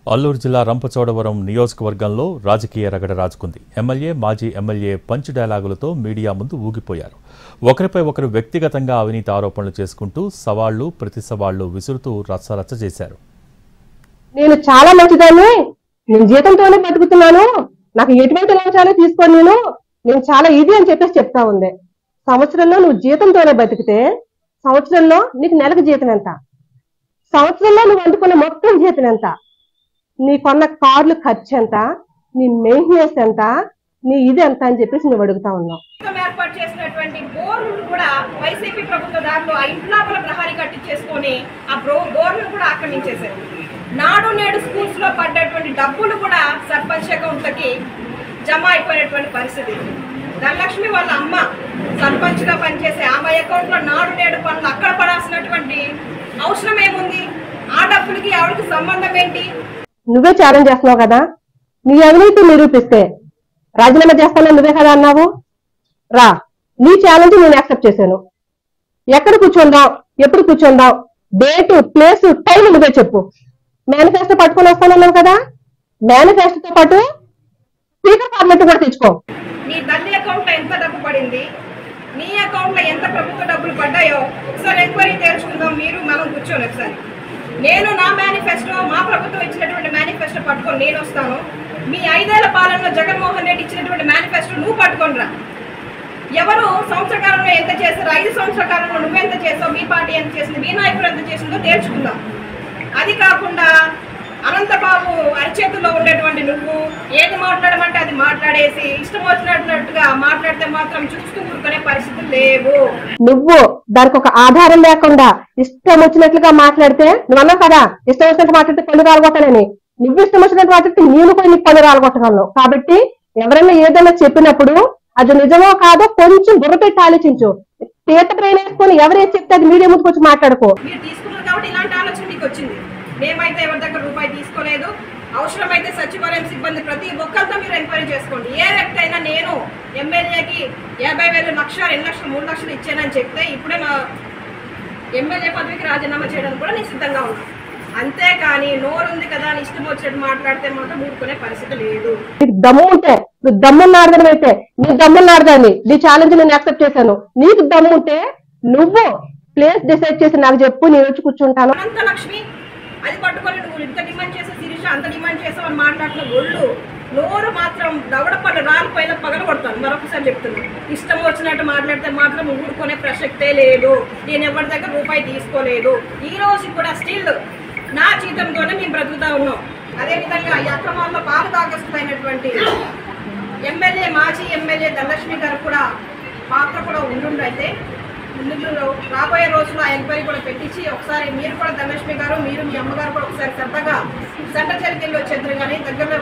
అల్లూరు జిల్లా రంపచోడవరం నియోజకవర్గంలో రాజకీయ రగడ రాజుకుంది. ఎమ్మెల్యే, మాజీ ఎమ్మెల్యే పంచ్ డైలాగులతో మీడియా ముందు ఊగిపోయారు. ఒకరిపై ఒకరు వ్యక్తిగతంగా అవినీతి ఆరోపణలు చేసుకుంటూ సవాళ్లు ప్రతి సవాళ్లు విసురుతూ రచ్చరచ్చ చేశారు. నేను చాలా మంచిదాన్ని, నేను జీతంతోనే బతుకుతున్నాను, నాకు ఎటువంటి లంచాలు తీసుకొని నేను చాలా ఇది అని చెప్పేసి చెప్తా ఉంది. సంవత్సరంలో నువ్వు జీతంతోనే బతికితే సంవత్సరంలో నీకు నెలకు జీతం ఎంత? సంవత్సరంలో నువ్వు అందుకున్న మొత్తం జీతం ఎంత? నీ కొన్న కార్లు ఖర్చు ఎంత? నీ మెయింటెనెన్స్ ఎంత? నీ ఇది ఎంత అని చెప్పేసి నువ్వు అడుగుతా ఉన్నావు. ఏర్పాటు చేసినటువంటి బోర్లు కూడా వైసీపీ ప్రభుత్వ దారిలో ఆ ఇంట్లోపల ప్రహారీ కట్టించేసుకొని ఆ బోర్లు కూడా ఆక్రమించేశారు. నాడు నేడు స్కూల్స్ లో పడ్డటువంటి డబ్బులు కూడా సర్పంచ్ అకౌంట్లకి జమ అయిపోయినటువంటి పరిస్థితి. ధనలక్ష్మి వాళ్ళ అమ్మ సర్పంచ్ గా పనిచేసే ఆమె అకౌంట్ లో నాడు నేడు పనులు అక్కడ పడాల్సినటువంటి అవసరం ఏముంది? ఆ డబ్బులకి ఆవిడకి సంబంధం ఏంటి? నువ్వే ఛాలెంజ్ చేస్తున్నావు కదా, నీ అవినీతి నిరూపిస్తే రాజీనామా చేస్తానని నువ్వే కదా అన్నావు. రా, నీ ఛాలెంజ్ నేను యాక్సెప్ట్ చేశాను. ఎక్కడ కూర్చుందాం, ఎప్పుడు కూర్చుందాం, డేటు, ప్లేస్, టైం నువ్వే చెప్పు. మేనిఫెస్టో పట్టుకొని వస్తానన్నావు కదా, మేనిఫెస్టోతో పాటు స్పీకర్ ఫార్మెట్ కూడా తెచ్చుకో. నీ తల్లి అకౌంట్ లో ఎంత డబ్బు పడింది, నీ అకౌంట్ లో ఎంత ప్రభుత్వ డబ్బులు పడ్డాయో ఒకసారి ఎంక్వైరీ తేల్చుకుందాం. మీరు మనం కూర్చోండి ఒకసారి. నేను నా మేనిఫెస్టో, మా ప్రభుత్వం ఇచ్చినటువంటి మేనిఫెస్టో పట్టుకొని నేను వస్తాను. మీ 5 ఏళ్ల పాలనలో జగన్మోహన్ రెడ్డి ఇచ్చినటువంటి మేనిఫెస్టో నువ్వు పట్టుకొని రా. ఎవరు సంవత్సర కాలంలో ఎంత చేశారు, 5 సంవత్సరాల కాలంలో నువ్వెంత చేసావు, మీ పార్టీ ఎంత చేసింది, మీ నాయకుడు ఎంత చేసిందో తేల్చుకుందాం. అది కాకుండా అనంతబాబు అరిచేతుల్లో ఉండేటువంటి నువ్వు ఏది మాట్లాడమంటే అది మాట్లాడేసి ఇష్టం వచ్చినట్టుగా మాట్లాడితే మాత్రం చూస్తూ కూరుకునే పరిస్థితులు లేవు. నువ్వు దానికి ఒక ఆధారం లేకుండా ఇష్టం వచ్చినట్లుగా మాట్లాడితే, నువ్వు అన్నావు కదా ఇష్టం వచ్చినట్టు మాట్లాడితే పళ్ళు రాలగొట్టానని. నువ్వు ఇష్టం వచ్చినట్టు మాట్లాడితే నేను కూడా నీకు పళ్ళు రాలగొట్టగలను. కాబట్టి ఎవరైనా ఏదైనా చెప్పినప్పుడు అది నిజమో కాదో కొంచెం బుర్ర పెట్టి ఆలోచించు. తీత బ్రెయిన్ వేసుకొని ఎవరేది చెప్తే అది మీడియా ముందుకు వచ్చి మాట్లాడుకో. మీరు తీసుకున్నారు కాబట్టి ఇలాంటి ఆలోచన మీకు వచ్చింది. మేమైతే ఎవరి దగ్గర రూపాయి తీసుకోలేదు. అవసరమైతే సచివాలయం సిబ్బంది ప్రతి ఒక్కరితో మీరు ఎంక్వైరీ చేసుకోండి. ఏ వ్యక్తి అయినా నేను ఎమ్మెల్యేకి 50,000, 1,00,000, 2 లక్షలు, 3 లక్షలు ఇచ్చానని చెప్తే ఇప్పుడే నా ఎమ్మెల్యే పదవికి రాజీనామా చేయడానికి కూడా నేను సిద్ధంగా ఉన్నాను. అంతేకాని నోరుంది కదా అని ఇష్టం వచ్చినట్టు మాట్లాడితే మాత్రం ఊరుకునే పరిస్థితి లేదు. నీకు దమ్ము ఉంటే, నువ్వు దమ్మున్నాడదని అయితే నీకు దమ్మున్నాడదాన్ని నీ ఛాలెంజ్ నేను యాక్సెప్ట్ చేశాను. నీకు దమ్ము ఉంటే నువ్వు ప్లేస్ డిసైడ్ చేసి నాకు చెప్పు, నేను వచ్చి కూర్చుంటాను. అనంతలక్ష్మి అది పట్టుకొని నువ్వు ఇంత డిమాండ్ చేసావు, శిరీష అంత డిమాండ్ చేసావు అని మాట్లాడిన ఒళ్ళు నోరు మాత్రం దవడపల్లి రాలిపోయిన పగల కొడతాను. మరొకసారి చెప్తున్నాను, ఇష్టం వచ్చినట్టు మాట్లాడితే మాత్రం ఊరుకునే ప్రసక్తే లేదు. నేను ఎవరి దగ్గర రూపాయి తీసుకోలేదు. ఈ రోజు కూడా స్టిల్ నా జీతంతోనే మేము బ్రతుకుతా ఉన్నాం. అదేవిధంగా ఈ అక్రమాల్లో పారదర్శకమైనటువంటి ఎమ్మెల్యే, మాజీ ఎమ్మెల్యే ధనలక్ష్మి గారు కూడా పాత్ర కూడా ఉండుండైతే ముందు రాబోయే రోజుల్లో ఆ ఎంక్వైరీ కూడా పెట్టించి ఒకసారి మీరు కూడా ధనలక్ష్మి గారు, మీరు మీ అమ్మగారు కూడా ఒకసారి సరదాగా సెంటర్ జైలుకి వెళ్ళి వచ్చేద్దరు. కానీ దగ్గరలో